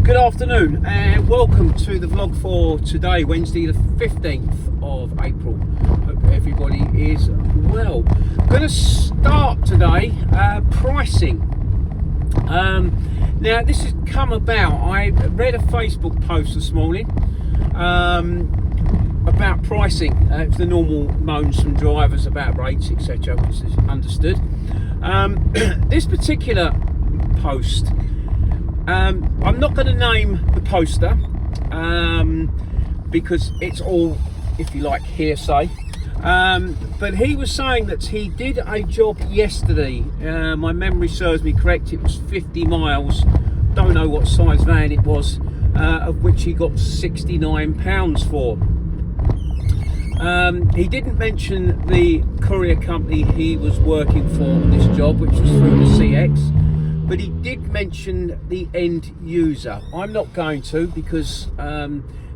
Good afternoon and welcome to the vlog for today, Wednesday the 15th of April. Hope everybody is well. Going to start today pricing. Now this has come about, I read a Facebook post this morning about pricing. It's the normal moans from drivers about rates, etc., which is understood. This particular post, I'm not going to name the poster because it's all, if you like, hearsay. But he was saying that he did a job yesterday. My memory serves me correct. It was 50 miles. Don't know what size van it was, of which he got £69 for. He didn't mention the courier company he was working for on this job, which was through the CX. But he did mention the end user. I'm not going to because,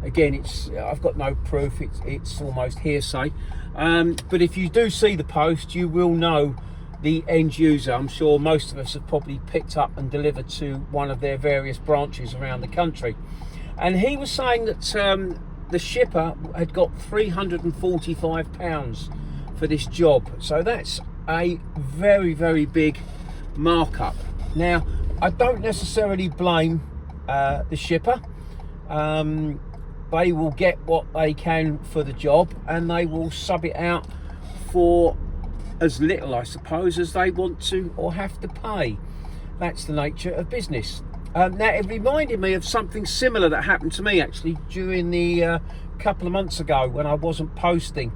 again, I've got no proof. It's almost hearsay. But if you do see the post, you will know the end user. I'm sure most of us have probably picked up and delivered to one of their various branches around the country. And he was saying that the shipper had got £345 for this job. So that's a very, very big markup. Now, I don't necessarily blame the shipper. They will get what they can for the job and they will sub it out for as little, I suppose, as they want to or have to pay. That's the nature of business. Now, it reminded me of something similar that happened to me actually during the couple of months ago when I wasn't posting.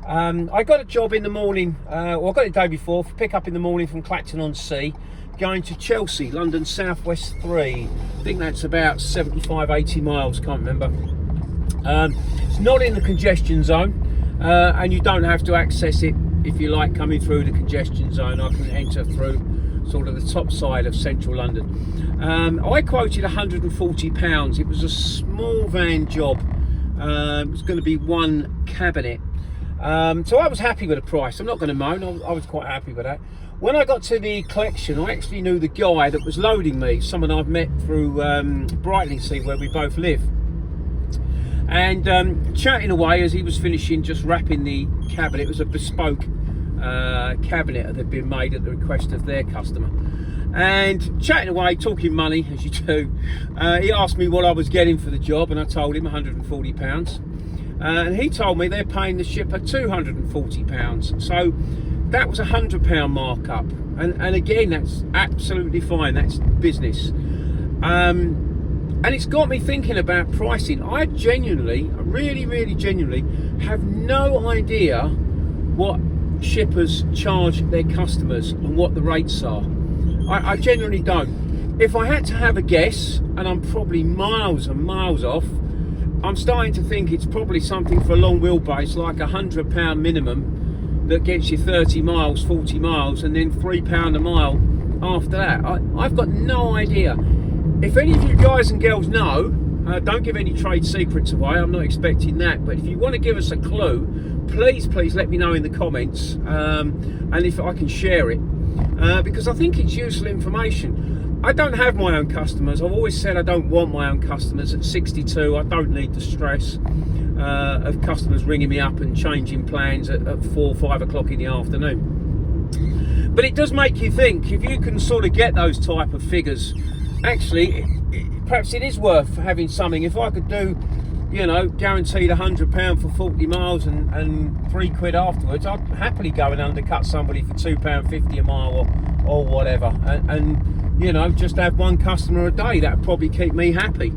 I got a job in the morning, or I got it the day before, for pick up in the morning from Clacton-on-Sea, going to Chelsea, London Southwest 3. I think that's about 75, 80 miles, can't remember. It's not in the congestion zone, and you don't have to access it, if you like, coming through the congestion zone. I can enter through sort of the top side of central London. I quoted £140. It was a small van job. It was going to be one cabinet. So I was happy with the price. I'm not going to moan. I was quite happy with that. When I got to the collection, I actually knew the guy that was loading me, someone I've met through Brightlingsea, where we both live. And chatting away as he was finishing just wrapping the cabinet. It was a bespoke cabinet that had been made at the request of their customer. And chatting away, talking money, as you do, he asked me what I was getting for the job, and I told him £140. And he told me they're paying the shipper £240. So that was £100 markup. And again, that's absolutely fine. That's business. And it's got me thinking about pricing. I genuinely, really genuinely have no idea what shippers charge their customers and what the rates are. I genuinely don't. If I had to have a guess, and I'm probably miles and miles off, I'm starting to think it's probably something for a long wheelbase, like £100 minimum, that gets you 30 miles, 40 miles, and then £3 a mile after that. I've got no idea. If any of you guys and girls know, don't give any trade secrets away. I'm not expecting that. But if you want to give us a clue, please let me know in the comments, and if I can share it, because I think it's useful information. I don't have my own customers. I've always said I don't want my own customers. At 62, I don't need the stress of customers ringing me up and changing plans at 4 or 5 o'clock in the afternoon. But it does make you think, if you can sort of get those type of figures, actually, perhaps it is worth having something. If I could do, you know, guaranteed £100 for 40 miles and £3 afterwards, I'd happily go and undercut somebody for £2.50 a mile or whatever. And you know, just have one customer a day. That'd probably keep me happy.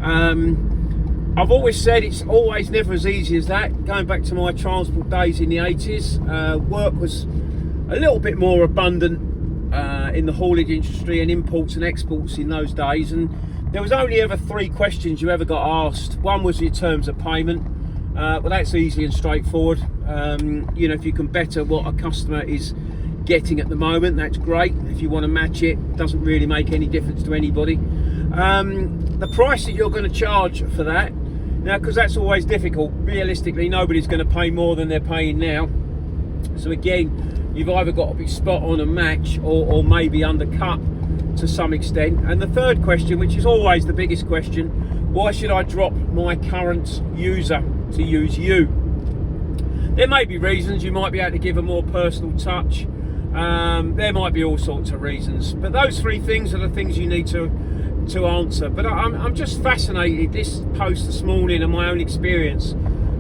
I've always said it's always never as easy as that. Going back to my transport days in the 80s, work was a little bit more abundant in the haulage industry and imports and exports in those days, and there was only ever 3 questions you ever got asked. One was your terms of payment. Well, that's easy and straightforward. You know, if you can better what a customer is getting at the moment, that's great. If you want to match it, doesn't really make any difference to anybody. The price that you're going to charge for that, now, because that's always difficult. Realistically, nobody's going to pay more than they're paying now. So again, you've either got to be spot on and match, or maybe undercut to some extent. And the third question, which is always the biggest question, why should I drop my current user to use you? There may be reasons. You might be able to give a more personal touch. There might be all sorts of reasons, but those three things are the things you need to answer. But I'm just fascinated. This post this morning and my own experience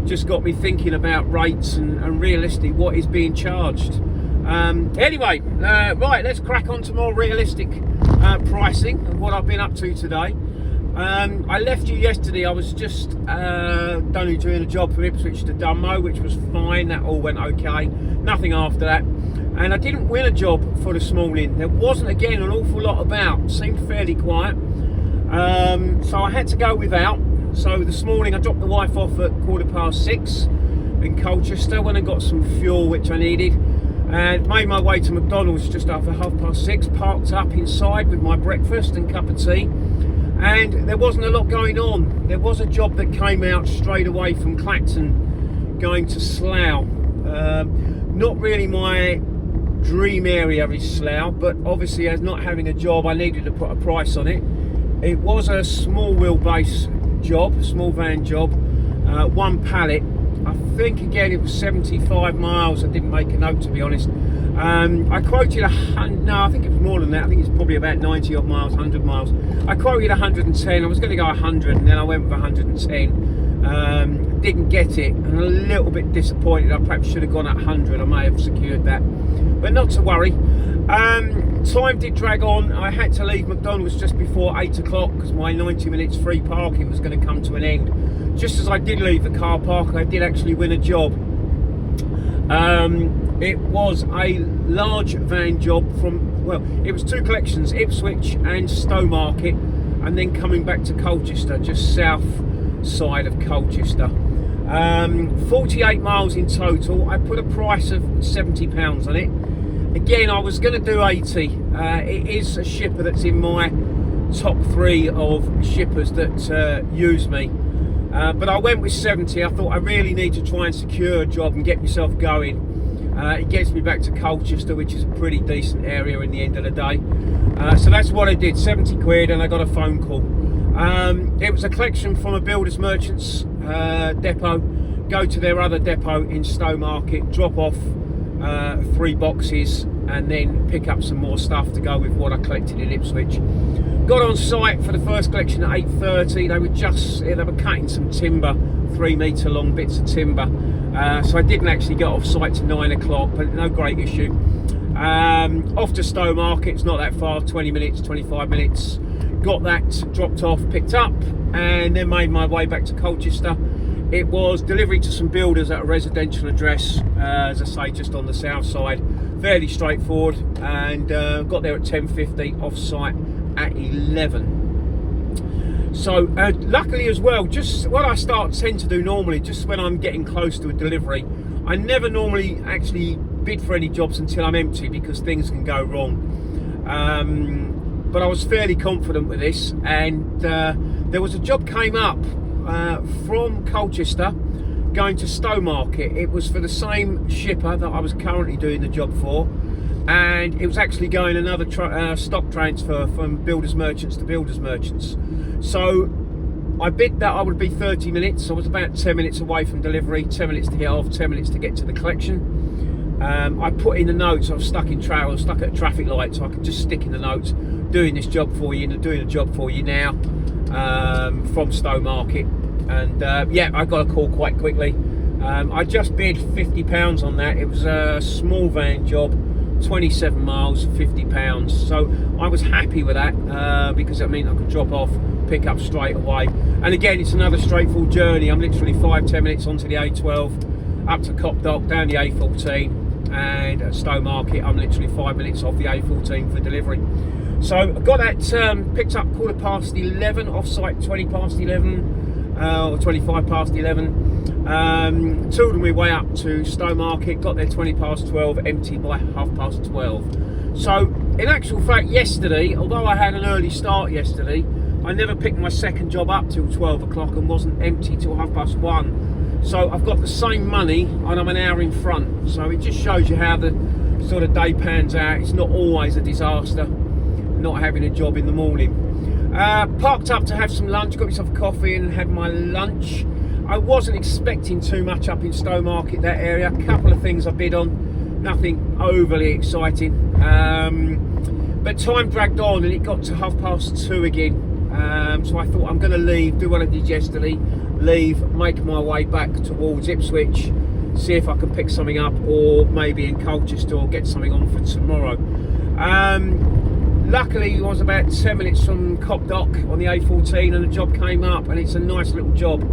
just got me thinking about rates and realistically what is being charged. Anyway, right, let's crack on to more realistic pricing of what I've been up to today. I left you yesterday. I was just only doing a job from Ipswich to Dunmow, which was fine. That all went okay. Nothing after that. And I didn't win a job for this morning. There wasn't, again, an awful lot about. Seemed fairly quiet. So I had to go without. So this morning I dropped the wife off at 6:15 in Colchester. Went and got some fuel, which I needed. And made my way to McDonald's just after 6:30. Parked up inside with my breakfast and cup of tea. And there wasn't a lot going on. There was a job that came out straight away from Clacton going to Slough. Not really my dream area is Slough, but obviously as not having a job, I needed to put a price on it. It was a small wheelbase job, small van job, one pallet. I think again it was 75 miles. I didn't make a note, to be honest. I quoted no, I think it was more than that. I think it's probably about 90 odd miles, 100 miles. I quoted 110. I was going to go 100, and then I went with 110. Didn't get it, and a little bit disappointed. I perhaps should have gone at 100. I may have secured that, but not to worry. Time did drag on. I had to leave McDonald's just before 8 o'clock because my 90 minutes free parking was going to come to an end. Just as I did leave the car park, I did actually win a job. It was a large van job from, well, it was two collections, Ipswich and Stowmarket, and then coming back to Colchester, just south side of Colchester. 48 miles in total. I put a price of £70 on it. Again, I was going to do 80. It is a shipper that's in my top 3 of shippers that use me. But I went with 70. I thought I really need to try and secure a job and get myself going. It gets me back to Colchester, which is a pretty decent area in the end of the day. So that's what I did, 70 quid, and I got a phone call. It was a collection from a builder's merchants depot. Go to their other depot in Stowmarket, drop off 3 boxes, and then pick up some more stuff to go with what I collected in Ipswich. Got on site for the first collection at 8:30. They were cutting some timber, 3 metre long bits of timber. So I didn't actually get off site to 9 o'clock, but no great issue. Off to Stowmarket, it's not that far, 20 minutes, 25 minutes. Got that dropped off, picked up, and then made my way back to Colchester. It was delivery to some builders at a residential address, as I say, just on the south side. Fairly straightforward, and got there at 10:50, off site at 11. So luckily as well, just what I tend to do normally, just when I'm getting close to a delivery, I never normally actually bid for any jobs until I'm empty, because things can go wrong. But I was fairly confident with this, and there was a job came up from Colchester going to Stowmarket. It was for the same shipper that I was currently doing the job for, and it was actually going another stock transfer from builders merchants to builders merchants. So I bid that I would be 30 minutes. I was about 10 minutes away from delivery, 10 minutes to get off, 10 minutes to get to the collection. I put in the notes, I was stuck in I was stuck at a traffic light, so I could just stick in the notes, doing this job for you, and doing a job for you now, from Stowmarket. And yeah, I got a call quite quickly. I just bid £50 on that. It was a small van job, 27 miles, £50. So I was happy with that, because it meant I could drop off, pick up straight away. And again, it's another straightforward journey. I'm literally 5-10 minutes onto the A12, up to Copdock, down the A14, and at Stowmarket I'm literally 5 minutes off the A14 for delivery. So I got that picked up 11:15, off site 11:20, or 11:25. Tooled my way up to Stowmarket, got there 12:20, emptied by 12:30. So in actual fact, yesterday, although I had an early start yesterday, I never picked my second job up till 12 o'clock and wasn't empty till 1:30. So I've got the same money and I'm an hour in front. So it just shows you how the sort of day pans out. It's not always a disaster. not having a job in the morning. Parked up to have some lunch, got myself a coffee and had my lunch. I wasn't expecting too much up in Stowmarket, that area. A couple of things I bid on, nothing overly exciting. But time dragged on and it got to 2:30 again. So I thought I'm going to leave, do what I did yesterday, leave, make my way back towards Ipswich, see if I can pick something up, or maybe in Colchester, or get something on for tomorrow. Luckily, I was about 10 minutes from Copdock on the A14 and the job came up, and it's a nice little job.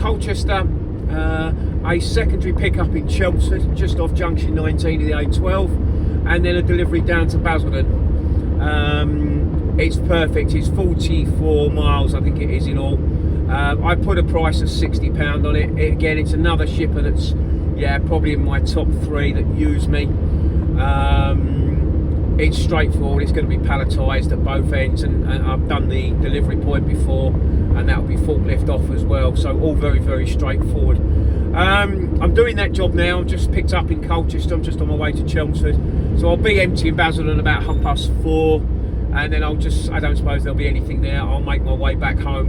Colchester, a secondary pickup in Chelmsford, just off junction 19 of the A12, and then a delivery down to Basildon. It's perfect. It's 44 miles, I think it is in all. I put a price of £60 on it. Again, it's another shipper that's, yeah, probably in my top 3 that use me. It's straightforward. It's going to be palletised at both ends, and I've done the delivery point before, and that'll be forklift off as well. So all very, very straightforward. I'm doing that job now. I've just picked up in Colchester. I'm just on my way to Chelmsford, so I'll be emptying Basildon about 4:30, and then I don't suppose there'll be anything there. I'll make my way back home,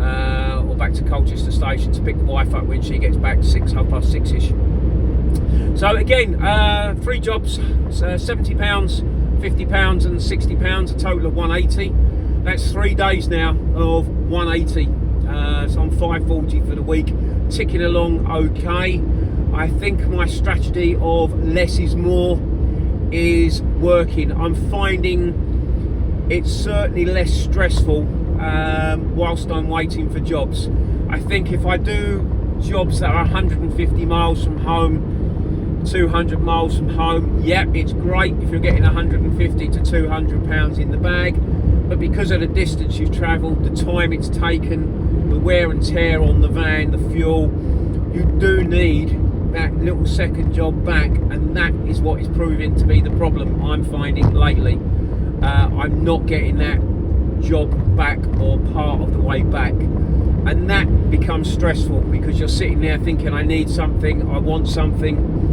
or back to Colchester station to pick the wife up when she gets back, 6:30ish. So again, 3 jobs, £70, £50 and £60, a total of £180. That's 3 days now of 180. So I'm 540 for the week, ticking along okay. I think my strategy of less is more is working. I'm finding it's certainly less stressful whilst I'm waiting for jobs. I think if I do jobs that are 150 miles from home, 200 miles from home, yeah, it's great if you're getting 150 to 200 pounds in the bag, but because of the distance you've travelled, the time it's taken, the wear and tear on the van, the fuel, you do need that little second job back, and that is what is proving to be the problem I'm finding lately. I'm not getting that job back or part of the way back, and that becomes stressful because you're sitting there thinking, I need something, I want something,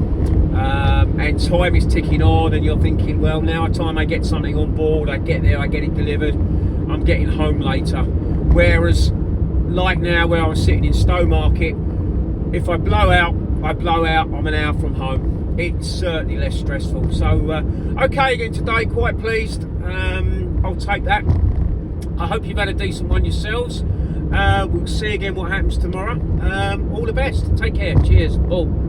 and time is ticking on, and you're thinking, well, now time I get something on board, I get there, I get it delivered, I'm getting home later. Whereas like now, where I was sitting in Stowmarket, if I blow out, I blow out, I'm an hour from home. It's certainly less stressful. So okay again today, quite pleased. I'll take that. I hope you've had a decent one yourselves. We'll see again what happens tomorrow. All the best. Take care. Cheers. Bye.